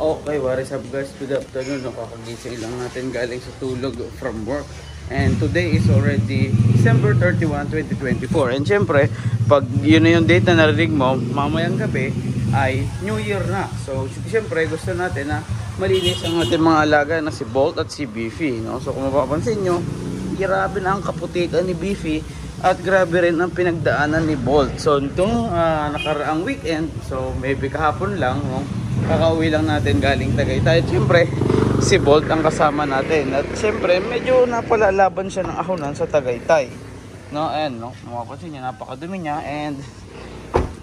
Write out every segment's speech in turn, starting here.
Okay, what is up guys? Good afternoon. Nakakagising lang natin galing sa tulog from work. And today is already December 31, 2024. And syempre, pag yun na yung date na narinig mo, mamayang gabi ay New Year na. So syempre, gusto natin na malinis ang ating mga alaga na si Bolt at si Beefy. No? So kung mapapansin nyo, grabe na ang kaputikan ni Beefy at grabe rin ang pinagdaanan ni Bolt. So itong nakaraang weekend, so maybe kahapon lang, no? Kakauwi lang natin galing Tagaytay. Siyempre, si Bolt ang kasama natin. At siyempre, medyo napalalaban siya ng ahonan sa Tagaytay. No, and no, mapapansin niya, napakadumi niya. And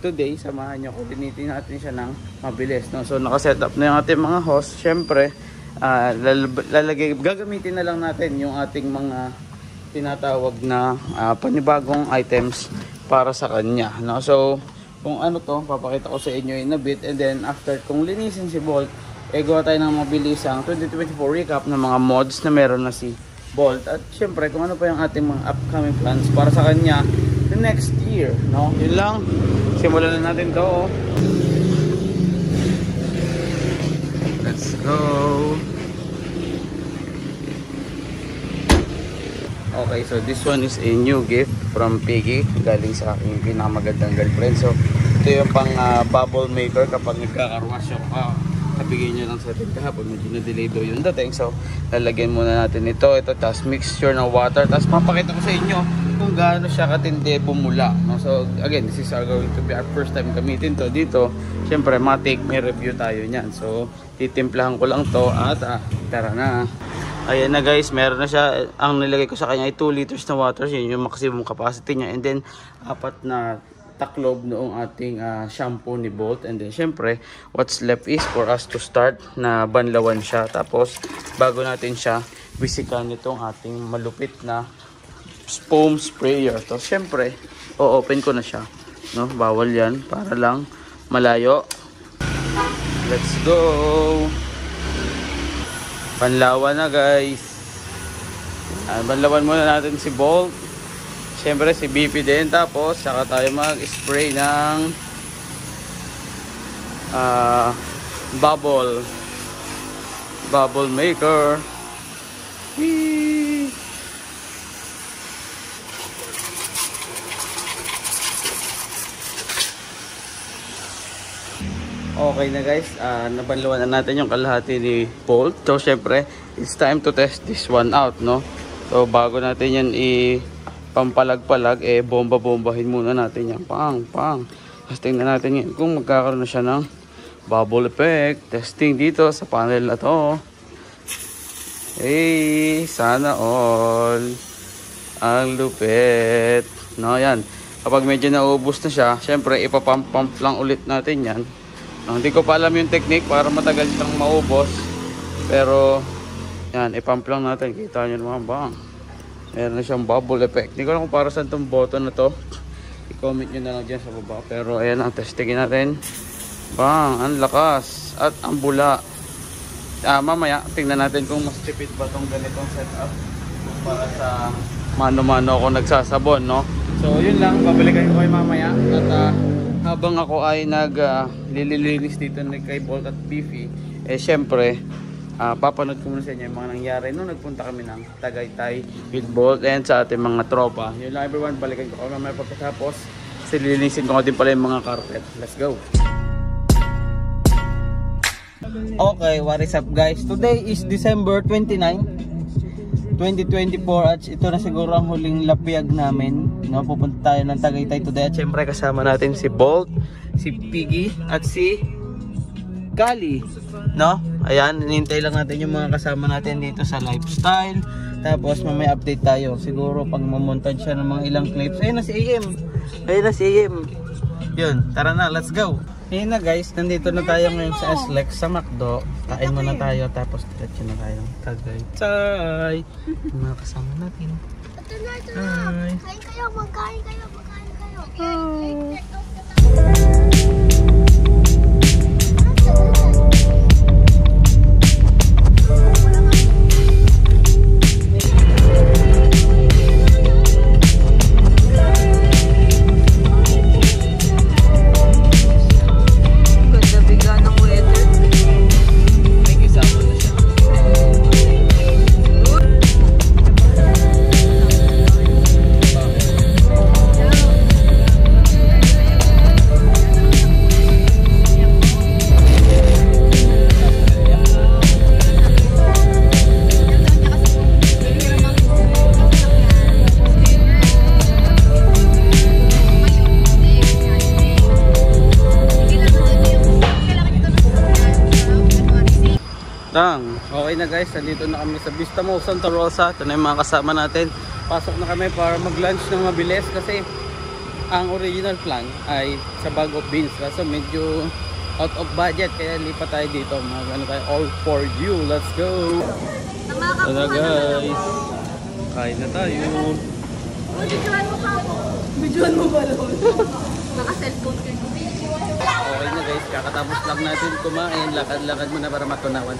today, samahan niyo, kulinitin natin siya ng mabilis. No? So, nakaset up na yung ating mga host. Siyempre, gagamitin na lang natin yung ating mga tinatawag na panibagong items para sa kanya. No? So, kung ano to, papakita ko sa inyo in a bit. And then after kung linisin si Bolt, gawa tayo ng mabilisang 2024 recap ng mga mods na meron na si Bolt. At syempre kung ano pa yung ating mga upcoming plans para sa kanya the next year, no? Yun lang, simulan na natin to. Let's go. Okay, so this one is a new gift from Piggy, galing sa aking pinakamagandang girlfriend. So ito yung pang bubble maker kapag nagkakarwash yung nabigay nyo lang sa atin kahapon, medyo na-delay daw yung dating. So lalagyan muna natin ito, tapos mixture ng water, tapos mapakita ko sa inyo kung gaano siya katindi bumula, no? So again, this is going to be our first time gamitin to dito. Siyempre matik, may review tayo nyan. So titimplahan ko lang to at tara na. Ayan na guys, meron na siya. Ang nilagay ko sa kanya ay 2 liters na water. Yun yung maximum capacity niya. And then, 4 na taklob noong ating shampoo ni Bolt. And then, syempre, what's left is for us to start na banlawan siya. Tapos, bago natin siya, bisikan itong ating malupit na foam sprayer. So, syempre, o-open ko na siya. No? Bawal yan para lang malayo. Let's go! Panlawan na guys. Panlawan muna natin si Bolt. Siyempre si Beefy din. Tapos saka tayo mag-spray ng bubble maker. Whee! Okay na guys, nabanluan na natin yung kalahati ni Bolt. So syempre, it's time to test this one out, no? So bago natin yan pampalag-palag, bomba-bombahin muna natin yan. Pang. Tapos tingnan natin yan kung magkakaroon na siya ng bubble effect. Testing dito sa panel na to. Hey, sana all. Ang lupit. No, yan. Kapag medyo naubos na siya, syempre ipapump lang ulit natin yan. Hindi ko pa alam yung technique para matagal siyang maubos. Pero, yan, ipump lang natin. Kita nyo naman ba? Meron na siyang bubble effect. Hindi ko alam kung para saan itong button na to. I-comment nyo na lang dyan sa baba. Pero, ayan ang testingin natin. Bang, ang lakas. At ang bula. Mamaya, tingnan natin kung mas tipid ba itong ganitong setup. Para sa mano-mano ako nagsasabon, no? So, yun lang. Babalikan ko kayo mamaya. At, habang ako ay naglilinis dito kay Bolt at Beefy, syempre, papanood ko muna sa inyo yung mga nangyari nung nagpunta kami ng Tagaytay with Bolt and sa ating mga tropa. Yun lang everyone, balikan ko mamaya pagkatapos. Sililinisin ko din pala yung mga carpet. Let's go! Okay, what is up guys? Today is December 29, 2024 at ito na siguro ang huling lapyag namin, no? Pupunta tayo ng Tagaytay today at syempre kasama natin si Bolt, si Piggy at si Kali, no? Ayan, hinintay lang natin yung mga kasama natin dito sa lifestyle. Tapos mamaya update tayo siguro pag mamontage siya ng mga ilang clips. Ayun na si AM. Yun, tara na, let's go. Ayun na guys, nandito na tayo ngayon sa SLEX sa McDo. Kain muna tayo tapos diretso na tayo Tagaytay. Yung mga kasama natin. Hi. Magkain kayo. Ganda bigla ng weather. Tang. Okay na guys, nandito na kami sa Vista Mall Santa Rosa. Ito na yung mga kasama natin. Pasok na kami para mag-lunch ng mabilis kasi ang original plan ay sa Bag of Beans. Kaso medyo out of budget kaya lipat tayo dito. Ano tayo, all for you. Let's go! Tara guys! Kain na tayo. Videoan mo pa ako. Videoan mo ba lang? Naka-cellphone ka. Okay na guys, kakatapos lang natin kumain. Lakad-lakad muna para matunawan.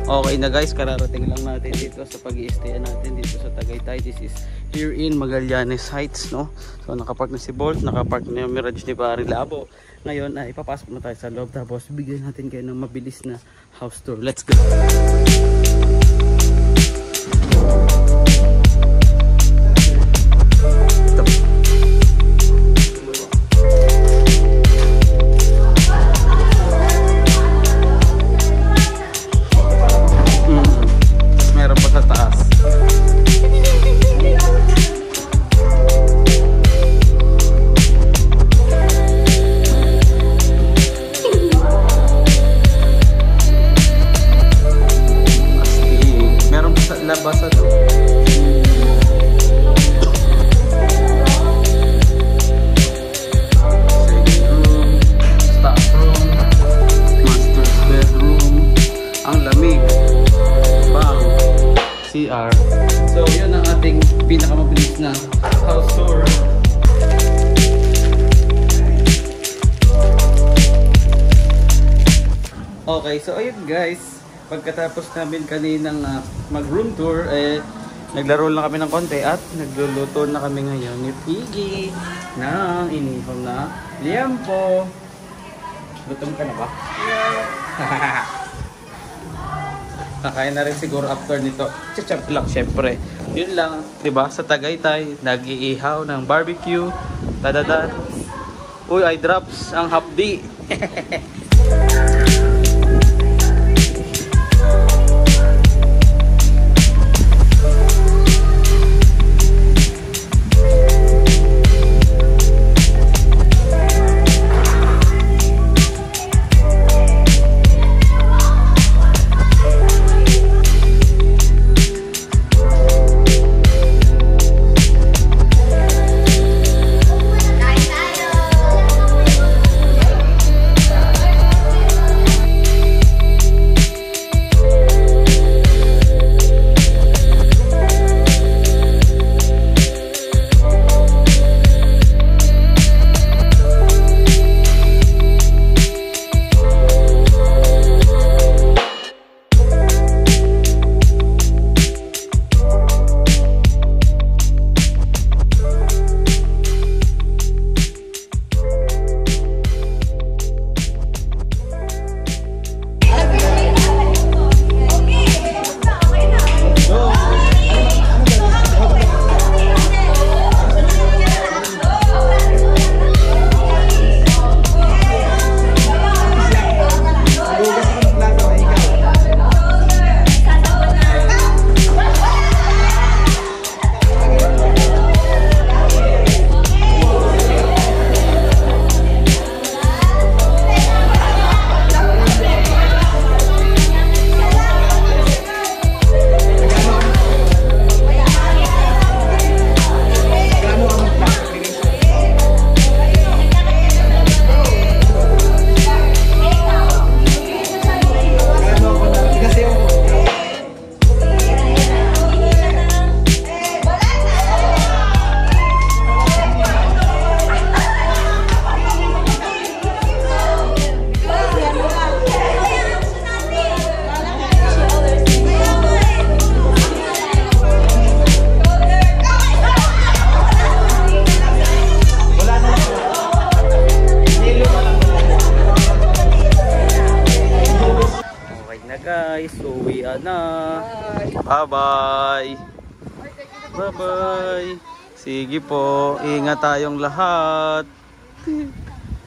Okay na guys, kararating lang natin dito sa pag-i-stay natin dito sa Tagaytay. This is here in Magallanes Heights, no? So nakapark na si Bolt, nakapark na yung Mirage ni Pari Labo. Ngayon ay ipapasok na tayo sa loob tapos bigyan natin kayo ng mabilis na house tour. Let's go! Basa to. Second room, staff room, master's bedroom, ang lamig, bang, CR. So yun ang ating pinakamabilis na house tour. Okay, so ayun guys. Pagkatapos namin kaninang mag-room tour, naglaro lang kami ng konti at nagluluto na kami ngayon ni Piggy ng inihom na liempo. Gutom ka na ba? Yeah. Kakain na rin siguro after nito. Chachap lang syempre. Yun lang, 'di ba? Sa Tagaytay, nag-iihaw ng barbecue. Tadada. Uy, eye drops ang hapdi. guys, uwian na. Bye-bye. Bye-bye. Sige po, ingat tayong lahat.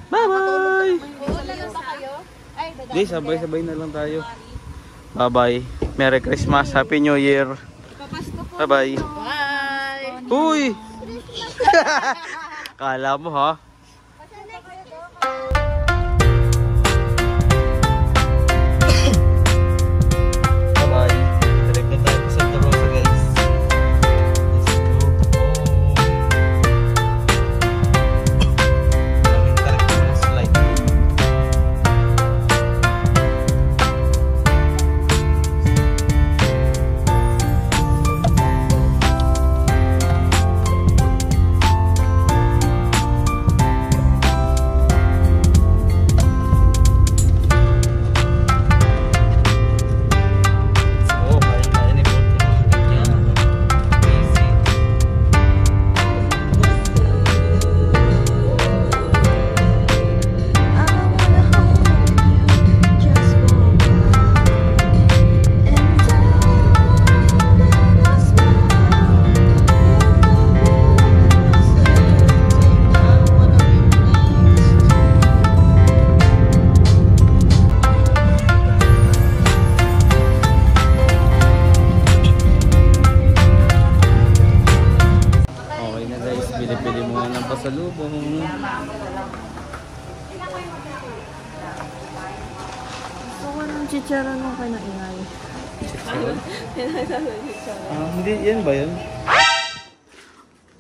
Bye-bye. Di, sabay-sabay na lang tayo. Bye-bye. Merry Christmas, Happy New Year. Bye-bye. Bye! Uy! Kala mo ha? Bye-bye. Direct na tayo sa Santa Rosa guys. Let's go home. Daming tarik na mga slide. Bili-bili muna ng pasalubong. Gusto ko ng chicharon nung kinaingay. Chicharon? Chicharon. Hindi, yan ba yun?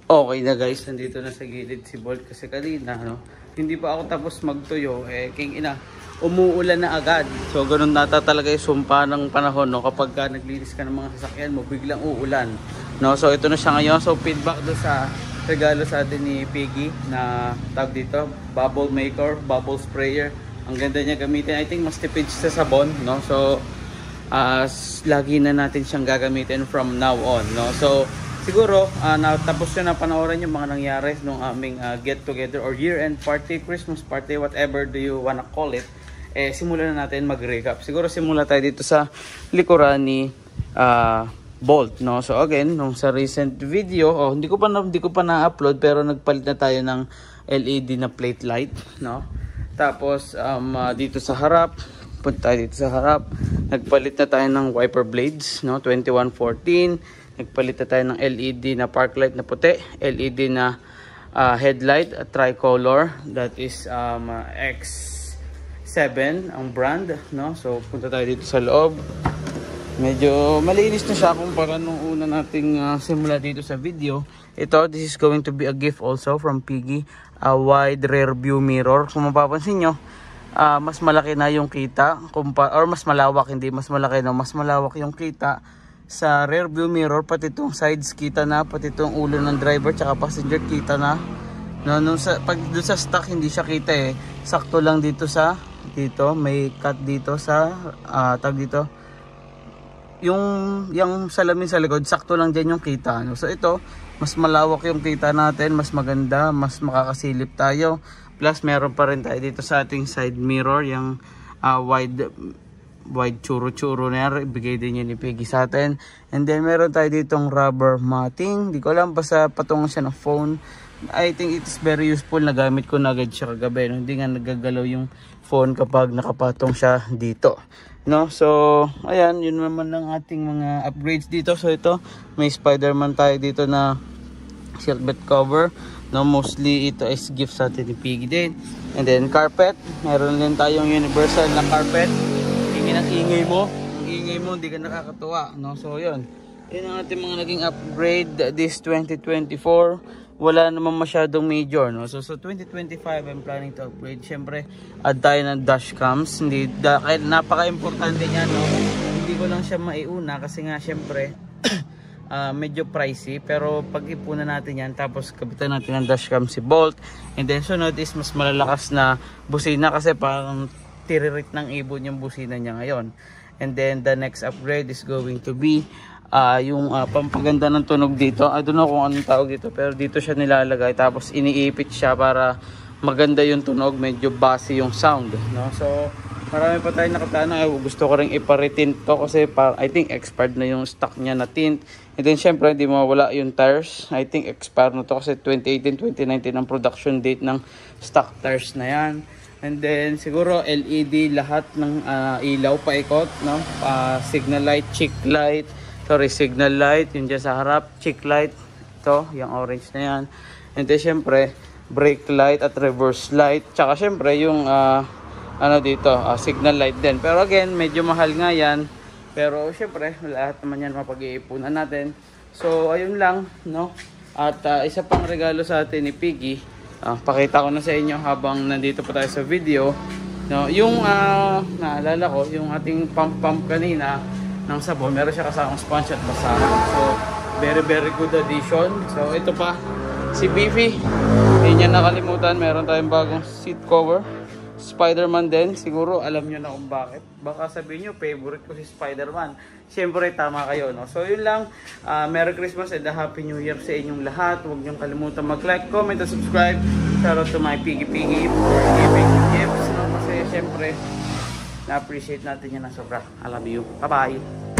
Okay na guys, nandito na sa gilid si Bolt kasi kanina, no? Hindi pa ako tapos magtuyo, king ina, umuulan na agad. So ganun nata talaga yung sumpa ng panahon, no? Kapag ka naglinis ka ng mga sasakyan mo, biglang uulan, no? So ito na siya ngayon, so feedback do sa regalo sa atin ni Piggy na tawag dito, bubble maker, bubble sprayer. Ang ganda niya gamitin. I think mas tipid sa sabon, no? So lagi na natin siyang gagamitin from now on, no? So siguro natapos nyo na panoorin yung mga nangyari nung aming get together or year end party, Christmas party, whatever do you wanna call it. Simulan na natin mag-recap. Siguro simula tayo dito sa likuran ni Bolt, no? So again, nung sa recent video, hindi ko pa na-upload pero nagpalit na tayo ng LED na plate light, no? Tapos dito sa harap, punta tayo dito sa harap, nagpalit na tayo ng wiper blades, no? 2114. Nagpalit na tayo ng LED na park light na puti, LED na headlight tricolor, that is X7 ang brand, no? So punta tayo dito sa loob. Medyo malinis na siya kumpara nung una nating simula dito sa video. Ito, this is going to be a gift also from Piggy, a wide rear view mirror. Kung mapapansin nyo, mas malaki na yung kita or mas malawak, hindi mas malaki, no? Mas malawak yung kita sa rear view mirror, pati itong sides kita na, pati itong ulo ng driver tsaka passenger kita na, no? Pag doon sa stock hindi siya kita sakto lang dito may cut dito sa tag dito yung salamin sa likod, sakto lang dyan yung kita, no? So ito, mas malawak yung kita natin, mas maganda, mas makakasilip tayo, plus meron pa rin tayo dito sa ating side mirror yung wide churo-churo na yan, ibigay din yun ni Piggy sa atin. And then meron tayo ditong rubber matting, di ko alam, basta patungo siya ng phone. I think it is very useful, nagamit ko na agad siya kagabi, no? Hindi nga nagagalaw yung phone kapag nakapatong siya dito, no? So ayan, yun naman ang ating mga upgrades dito. So ito, may Spider-Man tayo dito na seatbelt cover, no? Mostly ito is gift sa atin ni Piggy din. And then carpet, meron din tayong universal na carpet. Ang ingay mo, hindi ka nakakatuwa, no? So yun ang ating mga naging upgrade this 2024. Wala naman masyadong major, no? So 2025 I'm planning to upgrade. Syempre add tayo ng dash cams, napaka-importante niya, no? Hindi ko lang siya maiuna kasi nga syempre medyo pricey, pero pag-ipunan natin yan, tapos kapitan natin ng dashcam si Bolt. And then sunod is mas malalakas na busina kasi parang tiririt ng ibon yung busina niya ngayon. And then the next upgrade is going to be yung pampaganda ng tunog dito. I don't know kung anong tawag dito, pero dito siya nilalagay, tapos iniipit siya para maganda yung tunog, medyo bassy yung sound, no? So Marami pa tayong nakaplano. Gusto ko rin ipa-retint to kasi I think expired na yung stock niya na tint. And then syempre hindi mawala yung tires. I think expired na to kasi 2018-2019 ang production date ng stock tires na yan. And then siguro LED lahat ng ilaw paikot, no? Signal light, signal light, yung dyan sa harap, cheek light. Ito, yung orange na yan. And then syempre brake light at reverse light. Tsaka syempre yung signal light din. Pero again, medyo mahal nga yan. Pero syempre, lahat naman yan mapag-iipunan natin. So, ayun lang, no? At isa pang regalo sa atin ni Piggy. Pakita ko na sa inyo habang nandito pa tayo sa video. No, yung naalala ko, yung ating pump kanina ng sabon, meron siya kasamang sponge at basahan. So, very good addition. So, ito pa, si Beefy. Hindi niya nakalimutan, meron tayong bagong seat cover. Spider-Man din, siguro alam nyo na kung bakit. Baka sabihin nyo, favorite ko si Spider-Man. Siyempre, tama kayo, no? So, yun lang. Merry Christmas and a Happy New Year sa inyong lahat. Huwag nyo kalimutan mag-like, comment, and subscribe. Shout out to my Piggy for giving gifts, no? Kasi, siyempre, na-appreciate natin yan na sobra. I love you. Bye-bye!